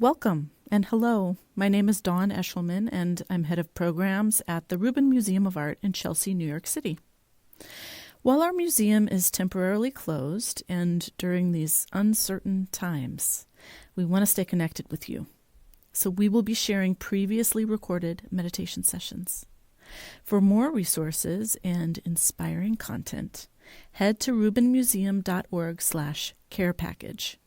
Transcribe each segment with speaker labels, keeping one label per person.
Speaker 1: Welcome and hello. My name is Dawn Eshelman, and I'm head of programs at the Rubin Museum of Art in Chelsea, New York City. While our museum is temporarily closed and during these uncertain times, we want to stay connected with you. So we will be sharing previously recorded meditation sessions. For more resources and inspiring content, head to rubinmuseum.org/care package.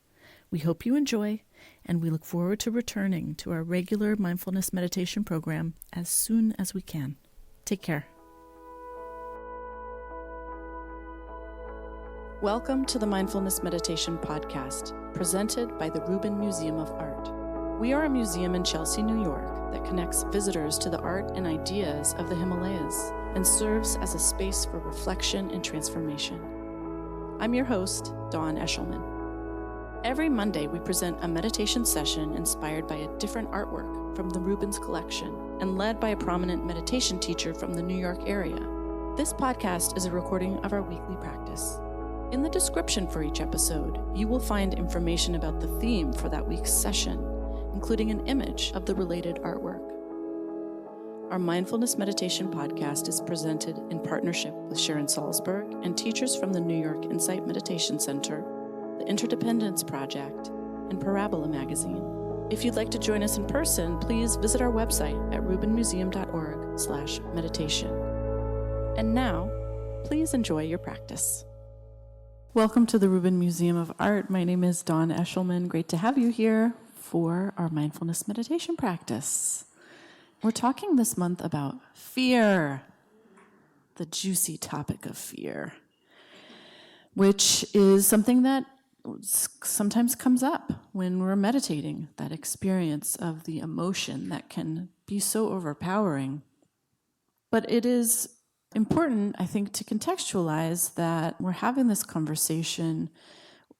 Speaker 1: We hope you enjoy, and we look forward to returning to our regular mindfulness meditation program as soon as we can. Take care. Welcome to the Mindfulness Meditation podcast, presented by the Rubin Museum of Art. We are a museum in Chelsea, New York, that connects visitors to the art and ideas of the Himalayas and serves as a space for reflection and transformation. I'm your host, Dawn Eshelman. Every Monday, we present a meditation session inspired by a different artwork from the Rubens collection and led by a prominent meditation teacher from the New York area. This podcast is a recording of our weekly practice. In the description for each episode, you will find information about the theme for that week's session, including an image of the related artwork. Our Mindfulness Meditation podcast is presented in partnership with Sharon Salzberg and teachers from the New York Insight Meditation Center, the Interdependence Project, and Parabola Magazine. If you'd like to join us in person, please visit our website at rubinmuseum.org/meditation. And now, please enjoy your practice. Welcome to the Rubin Museum of Art. My name is Dawn Eshelman. Great to have you here for our mindfulness meditation practice. We're talking this month about fear, the juicy topic of fear, which is something that sometimes comes up when we're meditating, that experience of the emotion that can be so overpowering. But it is important, I think, to contextualize that we're having this conversation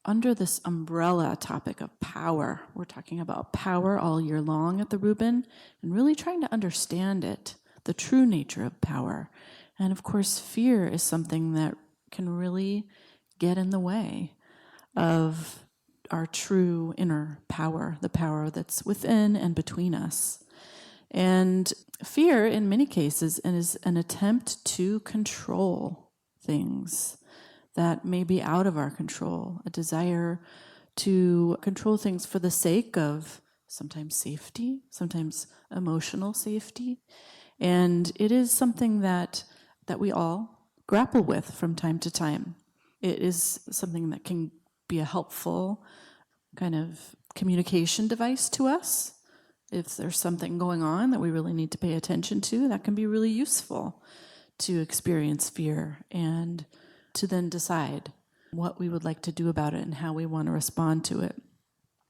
Speaker 1: under this umbrella topic of power. We're talking about power all year long at the Rubin and really trying to understand it, the true nature of power. And of course, fear is something that can really get in the way of our true inner power, the power that's within and between us. And fear, in many cases, is an attempt to control things that may be out of our control, a desire to control things for the sake of sometimes safety, sometimes emotional safety. And it is something that we all grapple with from time to time. It is something that can be a helpful kind of communication device to us. If there's something going on that we really need to pay attention to, that can be really useful to experience fear and to then decide what we would like to do about it and how we want to respond to it.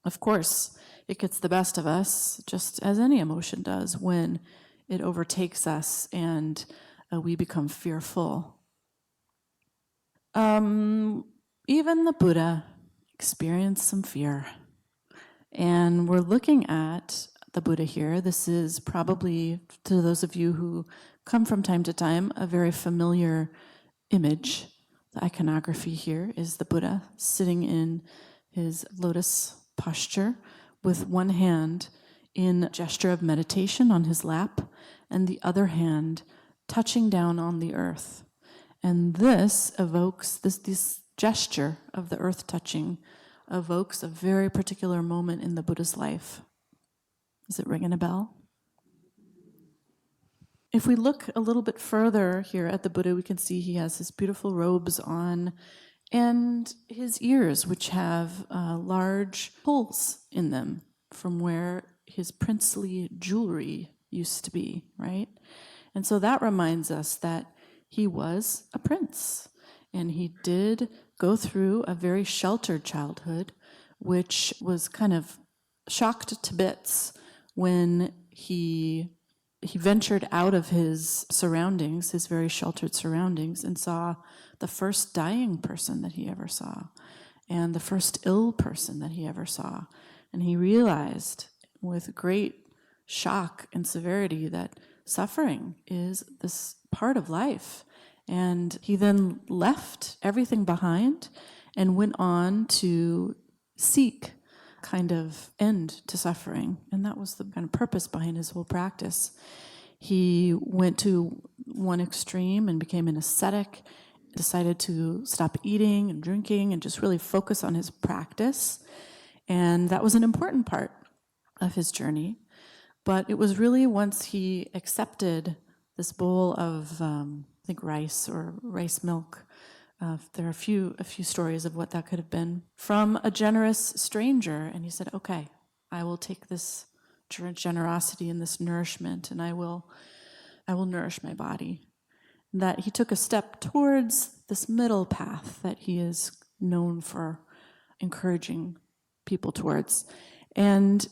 Speaker 1: Of course, it gets the best of us, just as any emotion does, when it overtakes us and we become fearful. Even the Buddha experienced some fear. And we're looking at the Buddha here. This is probably, to those of you who come from time to time, a very familiar image. The iconography here is the Buddha sitting in his lotus posture with one hand in gesture of meditation on his lap and the other hand touching down on the earth. And this evokes, this gesture of the earth touching evokes a very particular moment in the Buddha's life. Is it ringing a bell? If we look a little bit further here at the Buddha, we can see he has his beautiful robes on and his ears, which have large holes in them from where his princely jewelry used to be, right? And so that reminds us that he was a prince, and he did go through a very sheltered childhood, which was kind of shocked to bits when he ventured out of his surroundings, his very sheltered surroundings, and saw the first dying person that he ever saw and the first ill person that he ever saw. And he realized with great shock and severity that suffering is this part of life. And he then left everything behind and went on to seek kind of end to suffering. And that was the kind of purpose behind his whole practice. He went to one extreme and became an ascetic, decided to stop eating and drinking and just really focus on his practice. And that was an important part of his journey. But it was really once he accepted this bowl of, I think, rice or rice milk. There are a few stories of what that could have been from a generous stranger. And he said, okay, I will take this generosity and this nourishment, and I will nourish my body. And that he took a step towards this middle path that he is known for encouraging people towards. And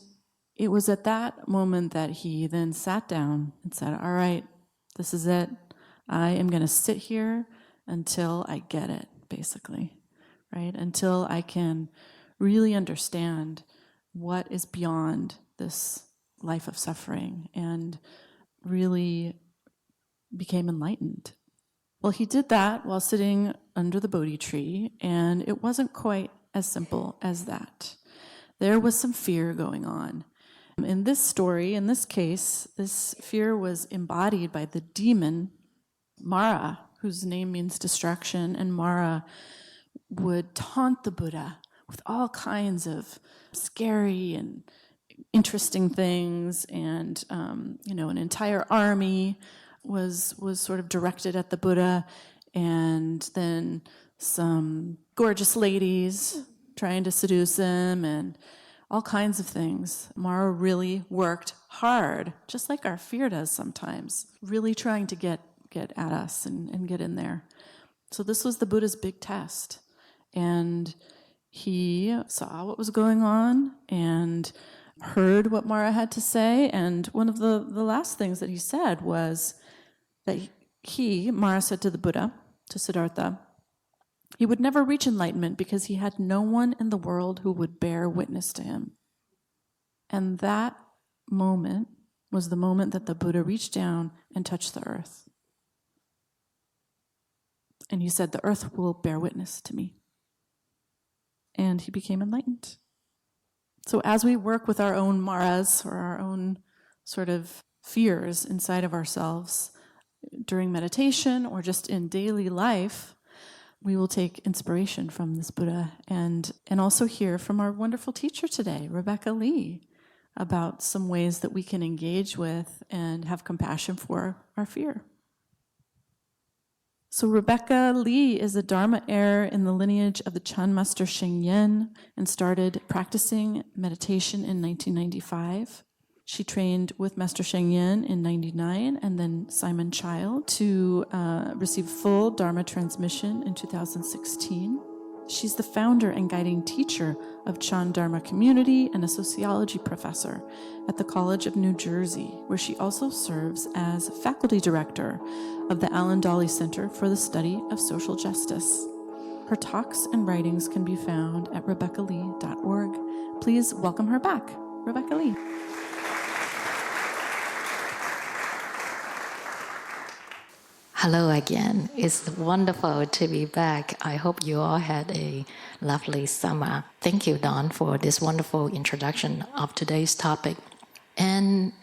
Speaker 1: it was at that moment that he then sat down and said, all right, this is it. I am going to sit here until I get it, basically, right? Until I can really understand what is beyond this life of suffering, and really became enlightened. Well, he did that while sitting under the Bodhi tree, and it wasn't quite as simple as that. There was some fear going on. In this story, in this case, this fear was embodied by the demon Mara, whose name means destruction, and Mara would taunt the Buddha with all kinds of scary and interesting things, and an entire army was sort of directed at the Buddha, and then some gorgeous ladies trying to seduce him, and all kinds of things. Mara really worked hard, just like our fear does sometimes, really trying to get at us and get in there. So this was the Buddha's big test. And he saw what was going on and heard what Mara had to say. And one of the last things that he said was that Mara said to the Buddha, to Siddhartha, he would never reach enlightenment because he had no one in the world who would bear witness to him. And that moment was the moment that the Buddha reached down and touched the earth. And he said, the earth will bear witness to me. And he became enlightened. So as we work with our own maras, or our own sort of fears inside of ourselves during meditation or just in daily life, we will take inspiration from this Buddha and also hear from our wonderful teacher today, Rebecca Li, about some ways that we can engage with and have compassion for our fear. So Rebecca Li is a Dharma heir in the lineage of the Chan Master Sheng Yen and started practicing meditation in 1995. She trained with Master Sheng Yen in 1999 and then Simon Child to receive full Dharma transmission in 2016. She's the founder and guiding teacher of Chan Dharma Community and a sociology professor at the College of New Jersey, where she also serves as faculty director of the Alan Dawley Center for the Study of Social Justice. Her talks and writings can be found at RebeccaLi.org. Please welcome her back, Rebecca Li.
Speaker 2: Hello again. It's wonderful to be back. I hope you all had a lovely summer. Thank you, Dawn, for this wonderful introduction of today's topic. And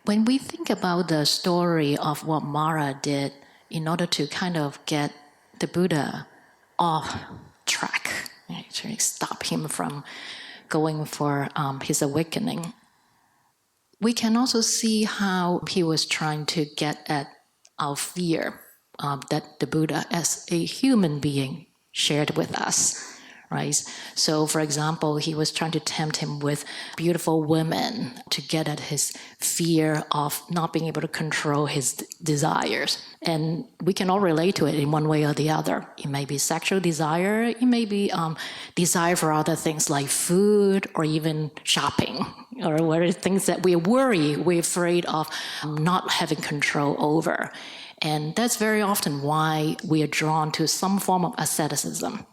Speaker 2: when we think about the story of what Mara did in order to kind of get the Buddha off track, actually stop him from going for his awakening, we can also see how he was trying to get at our fear that the Buddha as a human being shared with us, right? So for example, he was trying to tempt him with beautiful women to get at his fear of not being able to control his desires. And we can all relate to it in one way or the other. It may be sexual desire, it may be desire for other things like food or even shopping, or what are things that we worry, we're afraid of not having control over. And that's very often why we are drawn to some form of asceticism,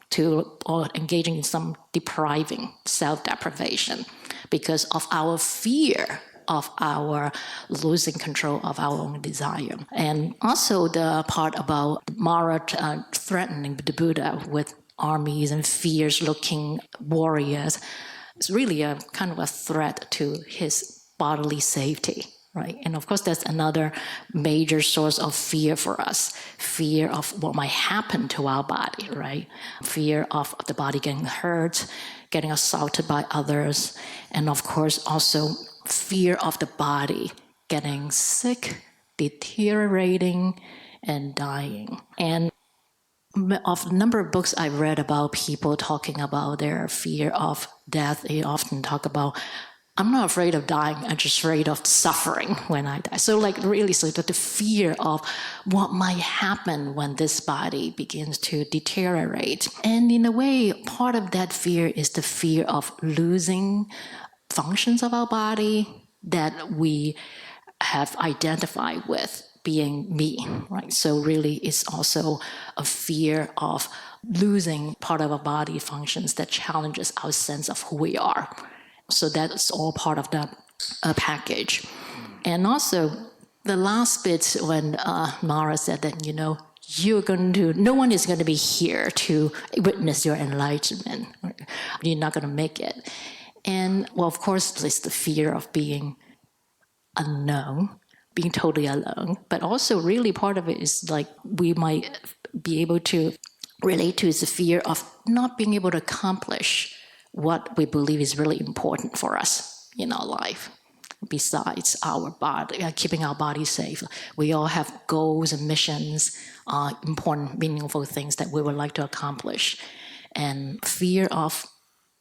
Speaker 2: or engaging in some depriving, self-deprivation, because of our fear of our losing control of our own desire. And also the part about Mara threatening the Buddha with armies and fierce-looking warriors, it's really a kind of a threat to his bodily safety, right? And of course, that's another major source of fear for us, fear of what might happen to our body, right? Fear of the body getting hurt, getting assaulted by others, and of course, also fear of the body getting sick, deteriorating, and dying. And of the number of books I've read about people talking about their fear of death, they often talk about, I'm not afraid of dying, I'm just afraid of suffering when I die. So really, so the fear of what might happen when this body begins to deteriorate. And in a way, part of that fear is the fear of losing functions of our body that we have identified with being me, right? So really it's also a fear of losing part of our body functions that challenges our sense of who we are. So that's all part of the package. And also the last bit when Mara said that, no one is going to be here to witness your enlightenment. You're not going to make it. And well, of course, there's the fear of being unknown, being totally alone, but also really part of it is we might be able to relate to is the fear of not being able to accomplish what we believe is really important for us in our life. Besides our body, keeping our body safe, we all have goals and missions, important, meaningful things that we would like to accomplish, and fear of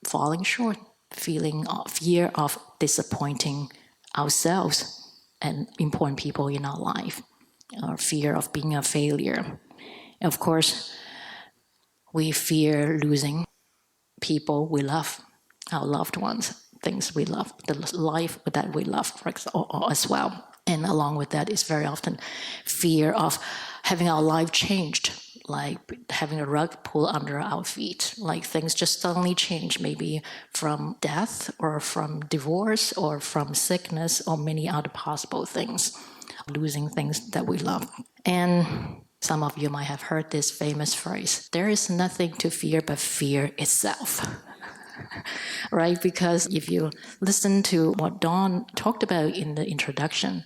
Speaker 2: falling short, fear of disappointing ourselves and important people in our life, or fear of being a failure. And of course, we fear losing people we love, our loved ones, things we love, the life that we love as well. And along with that is very often fear of having our life changed, like having a rug pulled under our feet, like things just suddenly change, maybe from death or from divorce or from sickness or many other possible things, losing things that we love. And some of you might have heard this famous phrase, there is nothing to fear but fear itself. Right? Because if you listen to what Dawn talked about in the introduction,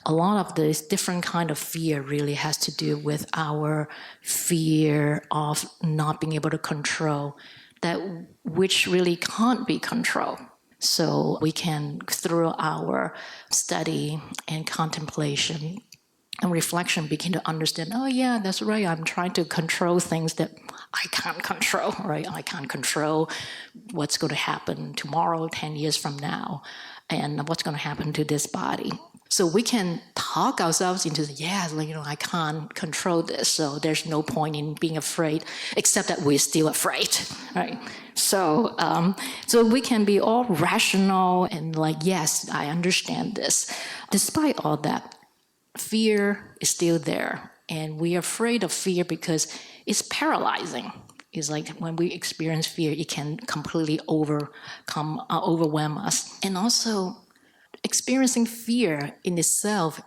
Speaker 2: a lot of this different kind of fear really has to do with our fear of not being able to control that which really can't be controlled. So we can, through our study and contemplation and reflection, begin to understand, oh yeah, that's right, I'm trying to control things that I can't control, right? I can't control what's going to happen tomorrow, 10 years from now, and what's going to happen to this body. So we can talk ourselves into, I can't control this, so there's no point in being afraid, except that we're still afraid, right? So we can be all rational and yes, I understand this. Despite all that, fear is still there, and we're afraid of fear because it's paralyzing. It's like when we experience fear, it can completely overwhelm us. And also, experiencing fear in itself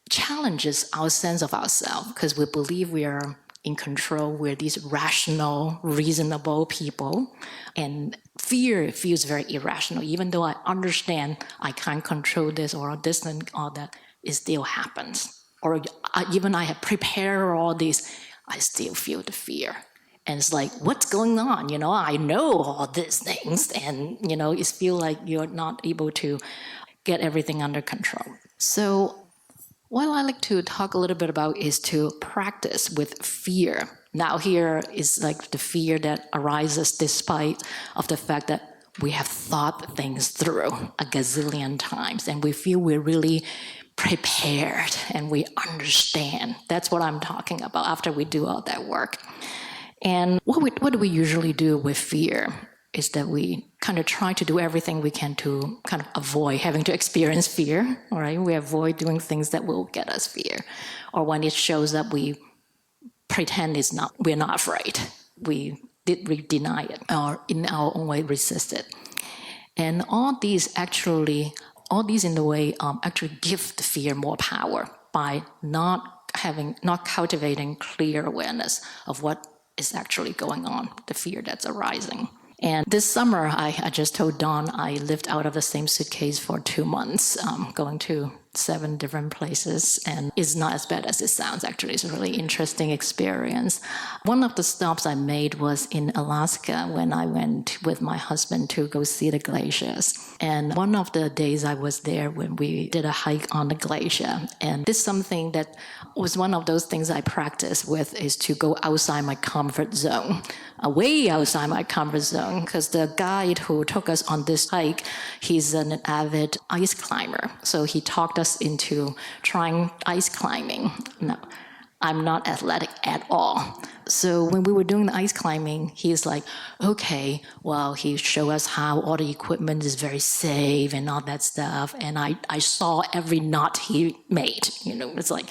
Speaker 2: challenges our sense of ourselves because we believe we are in control, we're these rational, reasonable people. And fear feels very irrational. Even though I understand I can't control this or this and all that, it still happens. Or even I have prepared all this, I still feel the fear. And it's like, what's going on? I know all these things, and it feels like you're not able to get everything under control. So what I like to talk a little bit about is to practice with fear. Now here is the fear that arises despite of the fact that we have thought things through a gazillion times, and we feel we're really prepared and we understand. That's what I'm talking about after we do all that work. And what do we usually do with fear is that we kind of try to do everything we can to kind of avoid having to experience fear, all right? We avoid doing things that will get us fear. Or when it shows up, we pretend we're not afraid. We deny it, or in our own way resist it. And all these in the way actually give the fear more power by not cultivating clear awareness of what is actually going on, the fear that's arising. And this summer, I just told Dawn I lived out of the same suitcase for 2 months, going to 7 different places, and it's not as bad as it sounds. Actually, it's a really interesting experience. One of the stops I made was in Alaska when I went with my husband to go see the glaciers. And one of the days I was there when we did a hike on the glacier, and this is something that was one of those things I practice with, is to go outside my comfort zone, way outside my comfort zone, because the guide who took us on this hike, he's an avid ice climber. So he talked us into trying ice climbing. No, I'm not athletic at all. So when we were doing the ice climbing, he's like, okay, well, he showed us how all the equipment is very safe and all that stuff. And I saw every knot he made. It's like,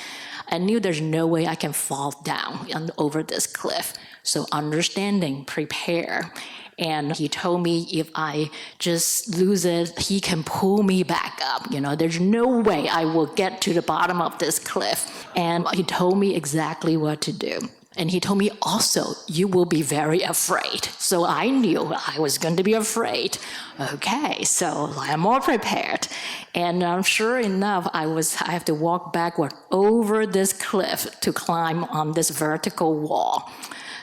Speaker 2: I knew there's no way I can fall down over this cliff. So understanding, prepare. And he told me if I just lose it, he can pull me back up. There's no way I will get to the bottom of this cliff. And he told me exactly what to do. And he told me also, you will be very afraid. So I knew I was going to be afraid. Okay, so I'm all prepared. And sure enough, I have to walk backward over this cliff to climb on this vertical wall.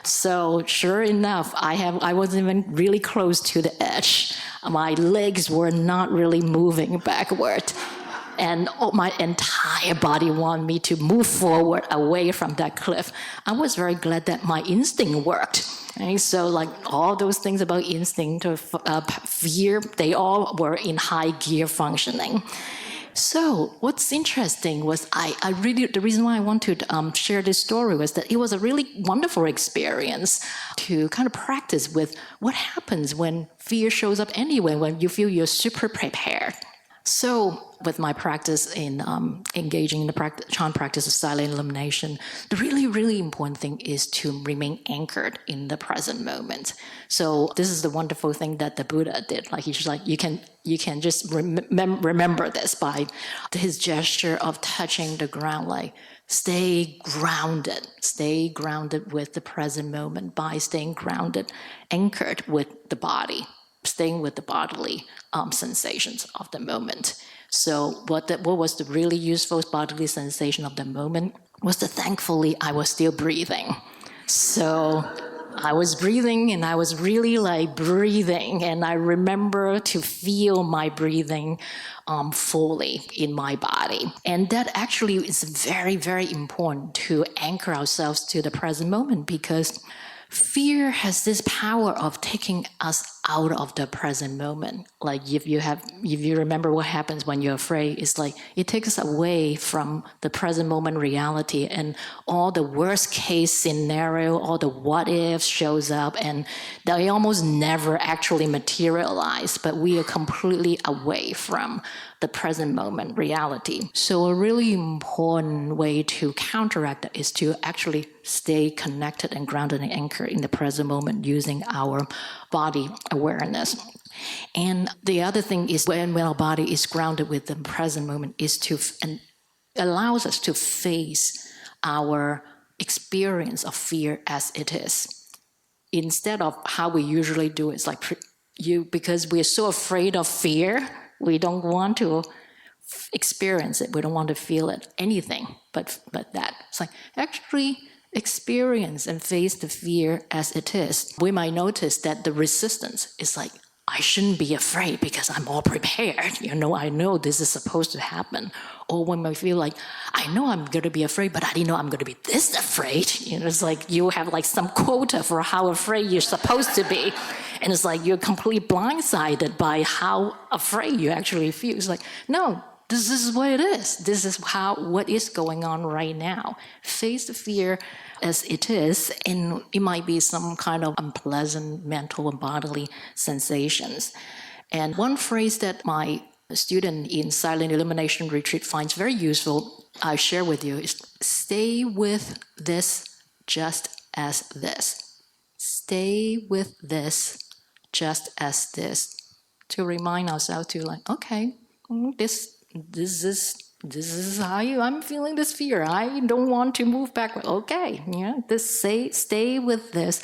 Speaker 2: So sure enough, I wasn't even really close to the edge. My legs were not really moving backward. And my entire body wanted me to move forward away from that cliff. I was very glad that my instinct worked. And so like all those things about instinct or fear, they all were in high gear functioning. So what's interesting was the reason why I want to share this story was that it was a really wonderful experience to kind of practice with what happens when fear shows up anyway, when you feel you're super prepared. So with my practice in engaging in the Chan practice of silent illumination, the really, really important thing is to remain anchored in the present moment. So this is the wonderful thing that the Buddha did. Like he's just like, you can just remember this by his gesture of touching the ground, like stay grounded with the present moment by staying grounded, anchored with the body, staying with the bodily sensations of the moment. So what was the really useful bodily sensation of the moment was that thankfully I was still breathing. So I was breathing and I was really like breathing, and I remember to feel my breathing fully in my body. And that actually is very, very important to anchor ourselves to the present moment, because fear has this power of taking us out of the present moment. Like if you remember what happens when you're afraid, it's like it takes us away from the present moment reality, and all the worst case scenario, all the what ifs shows up, and they almost never actually materialize, but we are completely away from the present moment reality. So a really important way to counteract that is to actually stay connected and grounded and anchored in the present moment using our body awareness. And the other thing is when our body is grounded with the present moment is and allows us to face our experience of fear as it is. Instead of how we usually do it, it's like because we're so afraid of fear, we don't want to experience it. We don't want to feel it, anything but that. It's like actually experience and face the fear as it is. We might notice that the resistance is like, I shouldn't be afraid because I'm all prepared. I know this is supposed to happen. Or when I feel like, I know I'm going to be afraid, but I didn't know I'm going to be this afraid. It's like you have like some quota for how afraid you're supposed to be. And it's like you're completely blindsided by how afraid you actually feel. It's like, no, this is what it is. This is what is going on right now. Face the fear as it is, and it might be some kind of unpleasant mental and bodily sensations. And one phrase that my student in Silent Illumination Retreat finds very useful, I share with you, is stay with this just as this. Stay with this just as this. To remind ourselves to like, okay, this is how I'm feeling this fear. I don't want to move backward. Okay, stay with this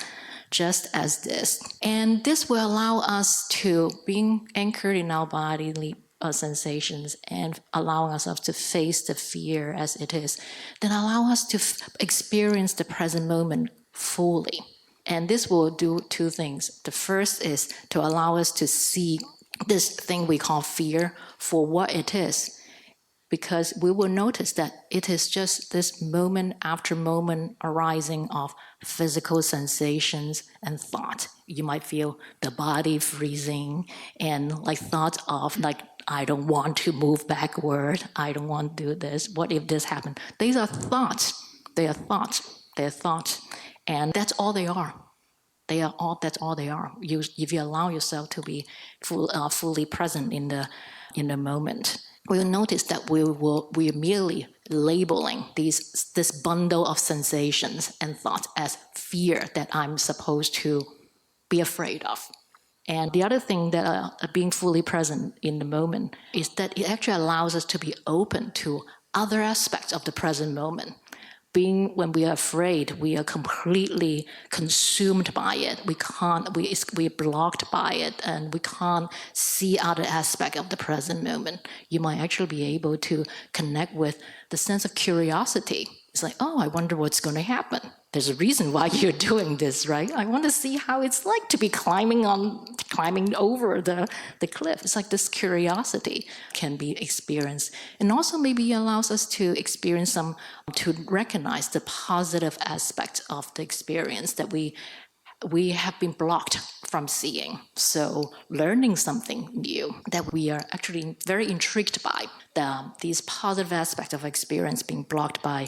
Speaker 2: just as this. And this will allow us to being anchored in our bodily sensations and allowing ourselves to face the fear as it is, then allow us to experience the present moment fully. And this will do two things. The first is to allow us to see this thing we call fear for what it is, because we will notice that it is just this moment after moment arising of physical sensations and thought. You might feel the body freezing and like thoughts of like, I don't want to move backward. I don't want to do this. What if this happened? These are thoughts. They are thoughts. They are thoughts. And that's all they are. That's all they are. If you allow yourself to be fully present in the moment, we'll notice that we're merely labeling this bundle of sensations and thoughts as fear that I'm supposed to be afraid of. And the other thing that being fully present in the moment is that it actually allows us to be open to other aspects of the present moment. When we are afraid, we are completely consumed by it. We're blocked by it, and we can't see other aspects of the present moment. You might actually be able to connect with the sense of curiosity. It's like, oh, I wonder what's going to happen. There's a reason why you're doing this, right? I want to see how it's like to be climbing over the cliff. It's like this curiosity can be experienced. And also maybe allows us to experience to recognize the positive aspects of the experience that we have been blocked from seeing. So learning something new that we are actually very intrigued by, these positive aspects of experience being blocked by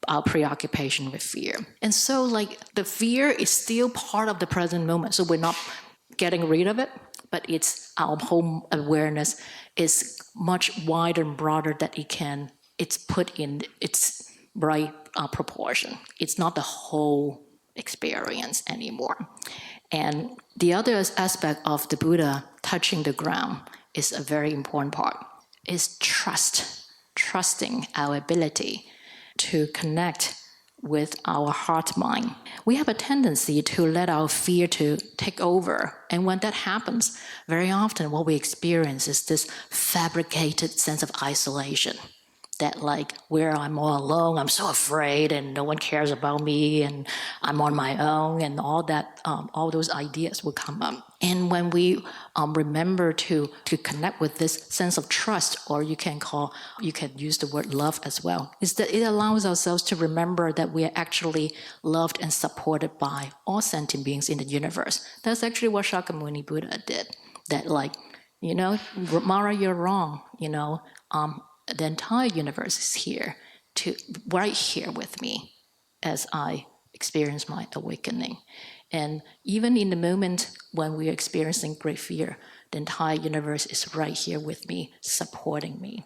Speaker 2: our preoccupation with fear. And so like the fear is still part of the present moment. So we're not getting rid of it, but it's our whole awareness is much wider and broader that it's put in its right proportion. It's not the whole experience anymore. And the other aspect of the Buddha touching the ground is a very important part, is trusting our ability to connect with our heart mind. We have a tendency to let our fear to take over. And when that happens, very often what we experience is this fabricated sense of isolation. That like where I'm all alone, I'm so afraid and no one cares about me and I'm on my own and all that, all those ideas will come up. And when we remember to connect with this sense of trust, or you can use the word love as well, is that it allows ourselves to remember that we are actually loved and supported by all sentient beings in the universe. That's actually what Shakyamuni Buddha did. That like, Mara, you're wrong, the entire universe is here, right here with me as I experience my awakening. And even in the moment when we're experiencing great fear, the entire universe is right here with me, supporting me.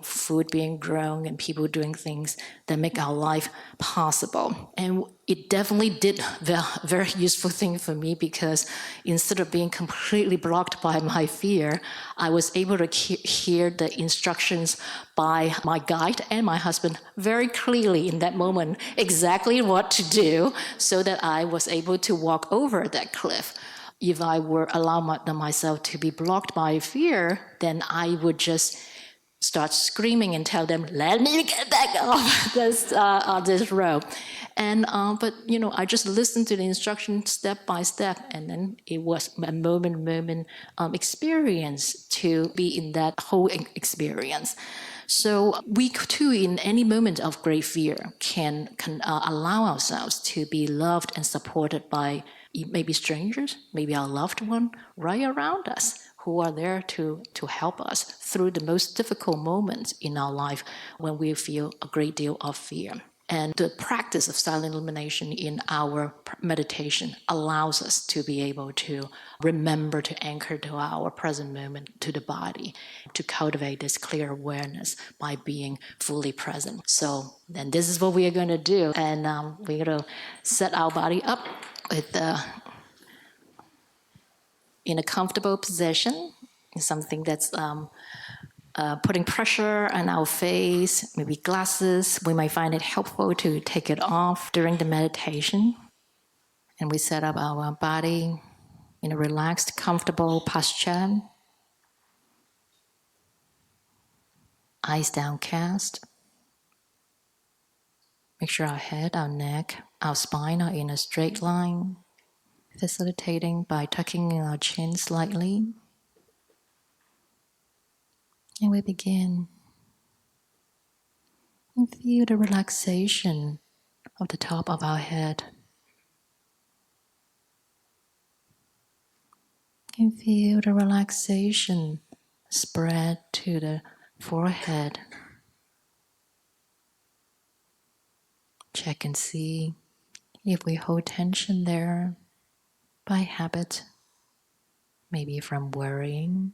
Speaker 2: Food being grown and people doing things that make our life possible. And it definitely did the very useful thing for me, because instead of being completely blocked by my fear, I was able to hear the instructions by my guide and my husband very clearly in that moment, exactly what to do, so that I was able to walk over that cliff. If I were allow myself to be blocked by fear, then I would just start screaming and tell them, let me get back off this rope. And but I just listened to the instructions step by step, and then it was a moment experience to be in that whole experience. So we too, in any moment of great fear, can allow ourselves to be loved and supported by maybe strangers, maybe our loved one right around us, who are there to help us through the most difficult moments in our life when we feel a great deal of fear. And the practice of silent illumination in our meditation allows us to be able to remember to anchor to our present moment, to the body, to cultivate this clear awareness by being fully present. So then this is what we are going to do. And we're going to set our body up with in a comfortable position, something that's putting pressure on our face, maybe glasses. We might find it helpful to take it off during the meditation. And we set up our body in a relaxed, comfortable posture, eyes downcast. Make sure our head, our neck, our spine are in a straight line, facilitating by tucking in our chin slightly. And we begin. And feel the relaxation of the top of our head. And feel the relaxation spread to the forehead. Check and see if we hold tension there by habit, maybe from worrying,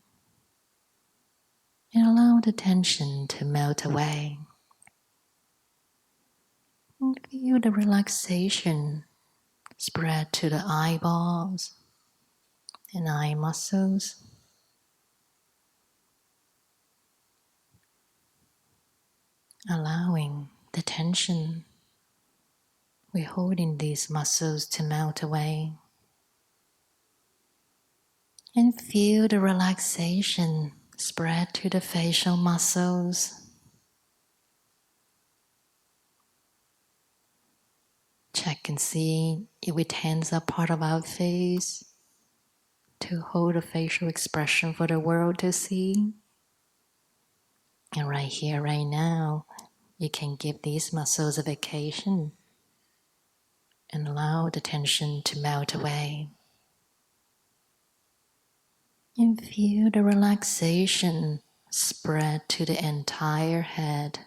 Speaker 2: and allow the tension to melt away. And feel the relaxation spread to the eyeballs and eye muscles. Allowing the tension we hold in these muscles to melt away. And feel the relaxation spread to the facial muscles. Check and see if we tense up part of our face to hold a facial expression for the world to see. And right here, right now, you can give these muscles a vacation and allow the tension to melt away. And feel the relaxation spread to the entire head.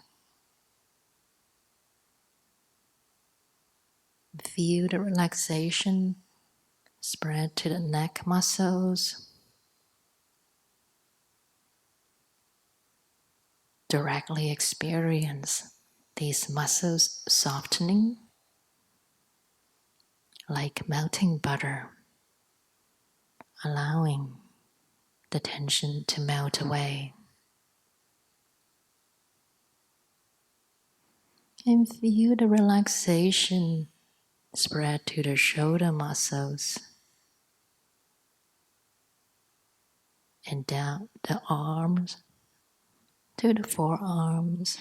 Speaker 2: Feel the relaxation spread to the neck muscles. Directly experience these muscles softening like melting butter, allowing the tension to melt away. And feel the relaxation spread to the shoulder muscles and down the arms to the forearms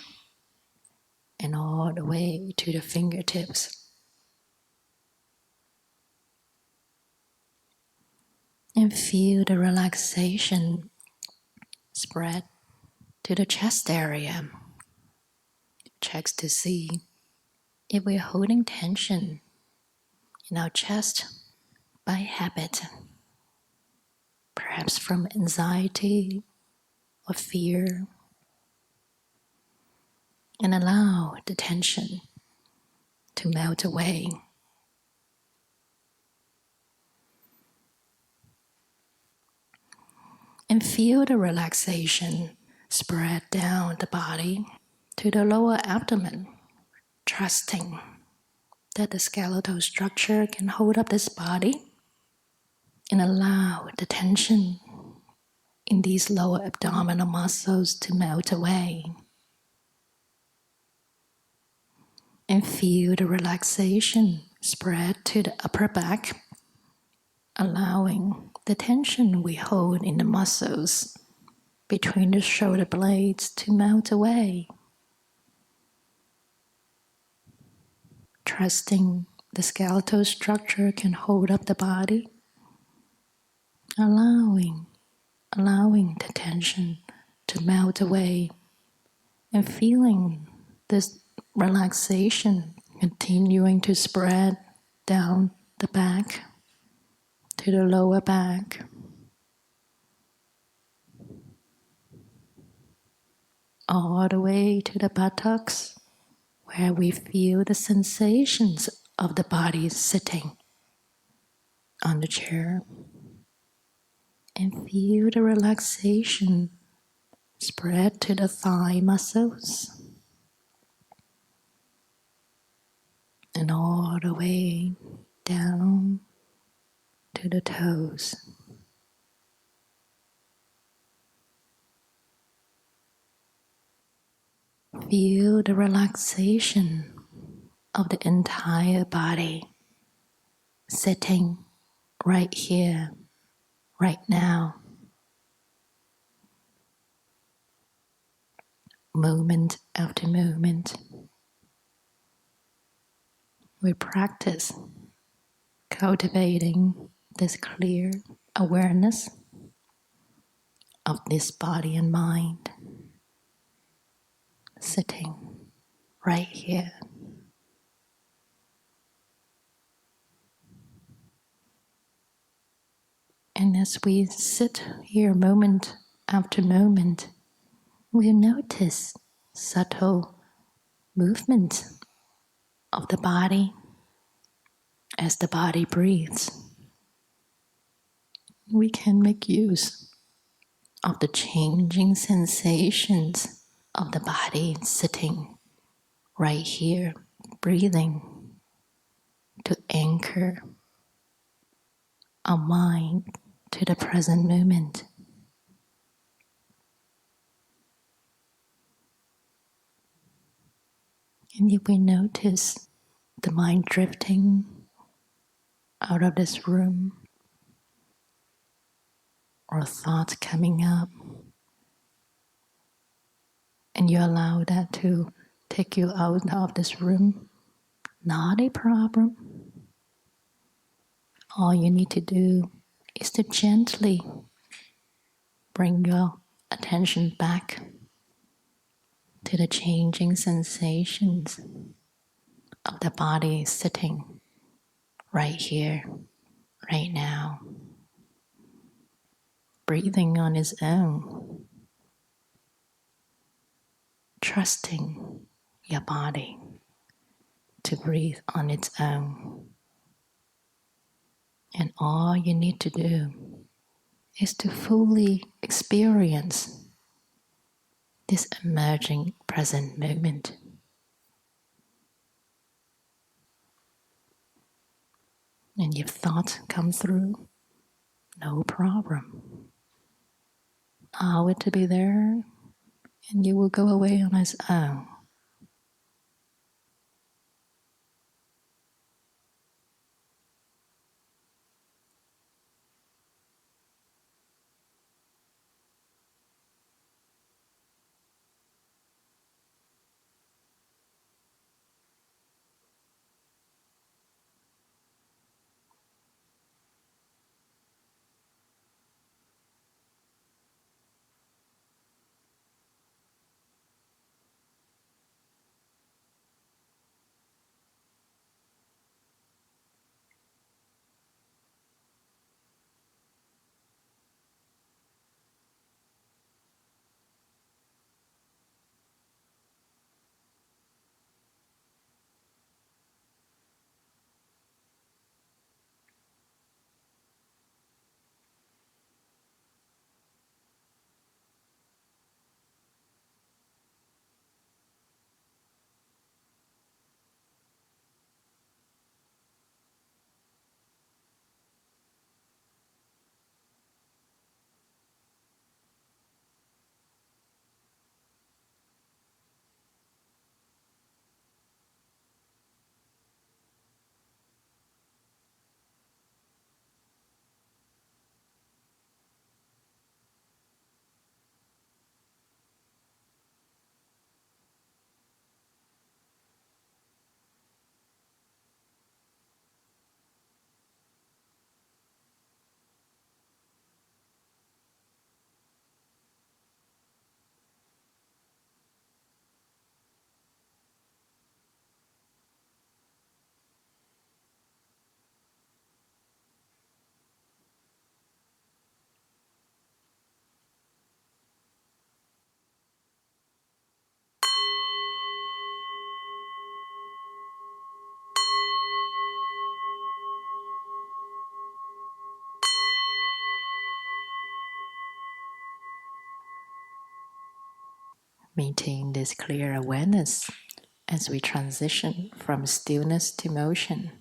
Speaker 2: and all the way to the fingertips. And feel the relaxation spread to the chest area. Checks to see if we're holding tension in our chest by habit, perhaps from anxiety or fear, and allow the tension to melt away. And feel the relaxation spread down the body to the lower abdomen, trusting that the skeletal structure can hold up this body, and allow the tension in these lower abdominal muscles to melt away. And feel the relaxation spread to the upper back, allowing the tension we hold in the muscles between the shoulder blades to melt away. Trusting the skeletal structure can hold up the body, allowing the tension to melt away, and feeling this relaxation continuing to spread down the back to the lower back. All the way to the buttocks, where we feel the sensations of the body sitting on the chair. And feel the relaxation spread to the thigh muscles. And all the way down to the toes. Feel the relaxation of the entire body. sitting right here, right now, moment after moment. We practice cultivating this clear awareness of this body and mind, sitting right here. And as we sit here moment after moment, we notice subtle movements of the body as the body breathes. We can make use of the changing sensations of the body sitting right here, breathing, to anchor our mind to the present moment. And if we notice the mind drifting out of this room, or thoughts coming up, and you allow that to take you out of this room, not a problem. All you need to do is to gently bring your attention back to the changing sensations of the body sitting right here, right now, breathing on its own, trusting your body to breathe on its own. And all you need to do is to fully experience this emerging present moment. And if thoughts come through, no problem. Allow it to be there, and it will go away on its own. Maintain this clear awareness as we transition from stillness to motion.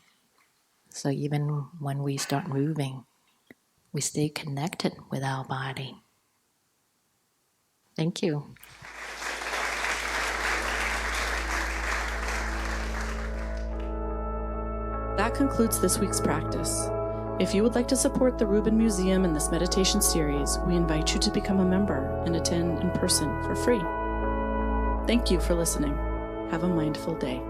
Speaker 2: So even when we start moving, we stay connected with our body. Thank you.
Speaker 1: That That concludes this week's practice. If you would like to support the Rubin Museum and this meditation series, we invite you to become a member and attend in person for free. Thank you for listening. Have a mindful day.